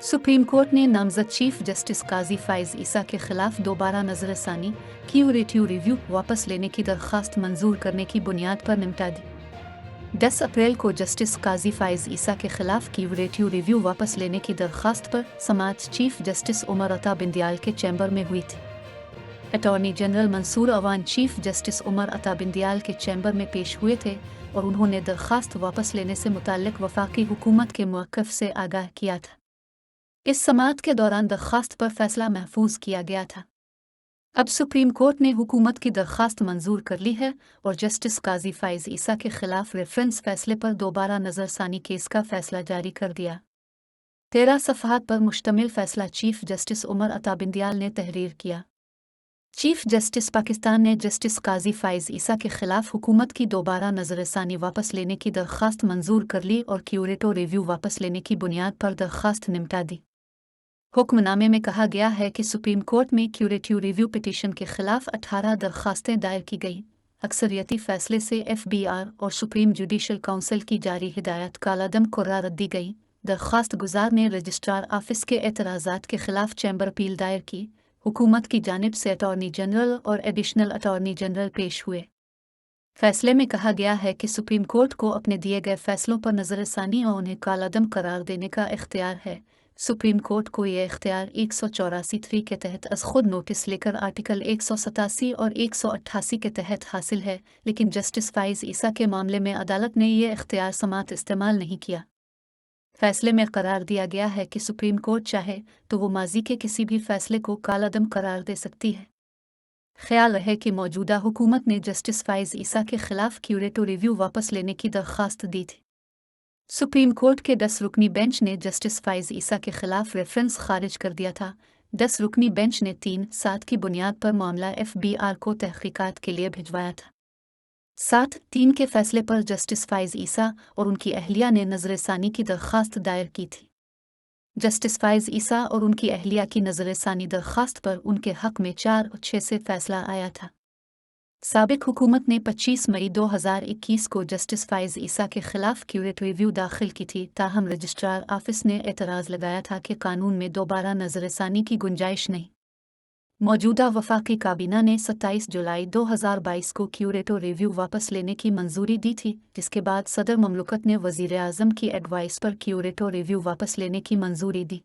Supreme court ने नामजद chief justice काजी फाइज ईसा के खिलाफ दोबारा नजरसानी क्यूरेटिव रिव्यू वापस लेने की दरख्वास्त मंजूर करने की बुनियाद पर निपटा दी। 10 अप्रैल को जस्टिस काजी फाइज ईसा के खिलाफ क्यूरेटिव रिव्यू वापस लेने की दरख्वास्त पर समाअत चीफ जस्टिस उमर अता बिंदयाल के चैम्बर में हुई थी। Attorney general Mansoor Awan chief justice Umar Ata Bandial के चैम्बर में पेश हुए थे और उन्होंने दरख्वास्त वापस लेने से मुताल्लिक वफाकी हुकूमत के मौक़िफ़ से आगाह किया था। इस समाअत के दौरान दरख्वास्त पर फैसला महफूज किया गया था। अब सुप्रीम कोर्ट ने हुकूमत की दरख्वास्त मंजूर कर ली है और जस्टिस काजी फाइज ईसा के खिलाफ रेफरेंस फैसले पर दोबारा नजरसानी केस का फैसला जारी कर दिया। 13 सफ़हात पर मुश्तमिल फैसला चीफ जस्टिस उमर अता बिंदयाल ने तहरीर किया। चीफ जस्टिस पाकिस्तान ने जस्टिस काजी फाइज ईसा के खिलाफ हुकूमत की दोबारा नजरसानी वापस लेने की दरख्वास्त मंजूर कर ली और क्यूरेटिव रिव्यू वापस लेने की बुनियाद पर दरख्वास्त निपटा दी। हुक्मनामे में कहा गया है कि सुप्रीम कोर्ट में क्यूरेटिव रिव्यू पिटीशन के खिलाफ 18 दरख्वास्तें दायर की गई। अक्सरियती फैसले से FBI और सुप्रीम जुडिशल काउंसिल की जारी हिदायत कालादम करार दी गई। दरख्वास्त गुजार ने रजिस्ट्रार ऑफिस के एतराज़ात के खिलाफ चैम्बर अपील दायर की। हुकूमत की जानिब से अटॉर्नी जनरल और एडिशनल अटॉर्नी जनरल पेश हुए। फैसले में कहा गया है कि सुप्रीम कोर्ट को अपने दिए गए फैसलों पर नजरसानी और उन्हें कालादम करार देने का इख्तियार है। सुप्रीम कोर्ट को यह इख्तियार 184(3) के तहत अज़ खुद नोटिस लेकर आर्टिकल 187 और 188 के तहत हासिल है, लेकिन जस्टिस फाइज ईसा के मामले में अदालत ने यह इख्तियार समात इस्तेमाल नहीं किया। फैसले में करार दिया गया है कि सुप्रीम कोर्ट चाहे तो वो माजी के किसी भी फैसले को कालादम करार दे सकती है। ख्याल रहे कि मौजूदा हुकूमत ने जस्टिस फाइज ईसा के खिलाफ क्यूरेटिव रिव्यू वापस लेने की दरख्वास्त दी थी। सुप्रीम कोर्ट के 10 रुकनी बेंच ने जस्टिस फाइज ईसा के खिलाफ रेफरेंस खारिज कर दिया था। 10 रुकनी बेंच ने 3-7 की बुनियाद पर मामला FBI को तहकीकात के लिए भिजवाया था। 7-3 के फैसले पर जस्टिस फाइज ईसा और उनकी अहलिया ने नजरसानी की दरख्वास्त दायर की थी। जस्टिस फाइज ईसा और उनकी अहलिया की नजरसानी दरख्वास्त पर उनके हक में 4 और 6 से फैसला आया था। साबिक हुकूमत ने 25 मई 2021 को जस्टिस फाइज ईसा के खिलाफ क्यूरेटिव रिव्यू दाखिल की थी, ताहम रजिस्ट्रार ऑफिस ने एतराज़ लगाया था कि कानून में दोबारा नजरसानी की गुंजाइश नहीं। मौजूदा वफाकी काबीना ने 27 जुलाई 2022 को क्यूरेटिव रिव्यू वापस लेने की मंजूरी दी थी, जिसके बाद सदर ममलकत ने वज़ीर आज़म की एडवाइस पर क्यूरेटिव रिव्यू वापस लेने की मंजूरी दी।